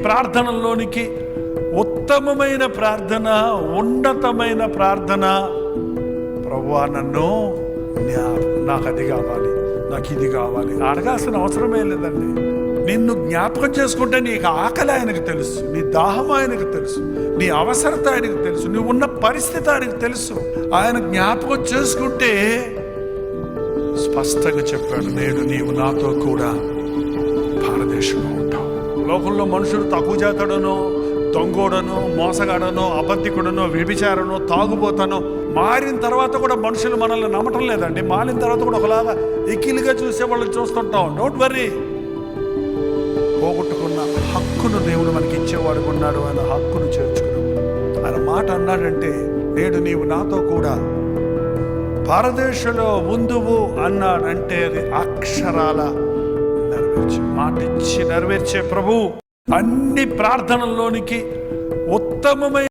ప్రార్థనల్లోనికి ఉత్తమమైన ప్రార్థన, ఉన్నతమైన ప్రార్థన. ప్రభువా, నన్ను నాకు అది కావాలి, నాకు ఇది కావాలి అడగాల్సిన అవసరమే లేదండి. నిన్ను జ్ఞాపకం చేసుకుంటే నీకు ఆకలి ఆయనకు తెలుసు, నీ దాహం ఆయనకు తెలుసు, నీ అవసరత ఆయనకు తెలుసు, నువ్వు ఉన్న పరిస్థితి ఆయనకు తెలుసు. ఆయన జ్ఞాపకం చేసుకుంటే స్పష్టంగా చెప్పాడు, నేడు నీవు నాతో కూడా భారతదేశంలో ఉంటావు. లోకంలో మనుషులు తక్కువ జాతడనో, దొంగోడనో, మోసగాడనో, అబద్ధికుడనో, వ్యభిచారనో, తాగుబోతానో మారిన తర్వాత కూడా మనుషులు మనల్ని నమ్మటం లేదండి. మారిన తర్వాత కూడా ఒకలాగా ఎక్కిలిగా చూసే వాళ్ళని చూస్తుంటాం. డోంట్ వర్రీ, పోగొట్టుకున్న హక్కును దేవుడు మనకి ఇచ్చేవాడు ఉన్నాడు. ఆయన హక్కును చేర్చుకున్నాడు. ఆయన మాట అన్నాడంటే, నేడు నీవు నాతో కూడా భారతదేశంలో ఉందువు అన్నాడంటే అది అక్షరాల నెరవేర్చే మాట ఇచ్చి నెరవేర్చే ప్రభు అన్ని ప్రార్థనల్లోనికి ఉత్తమమైన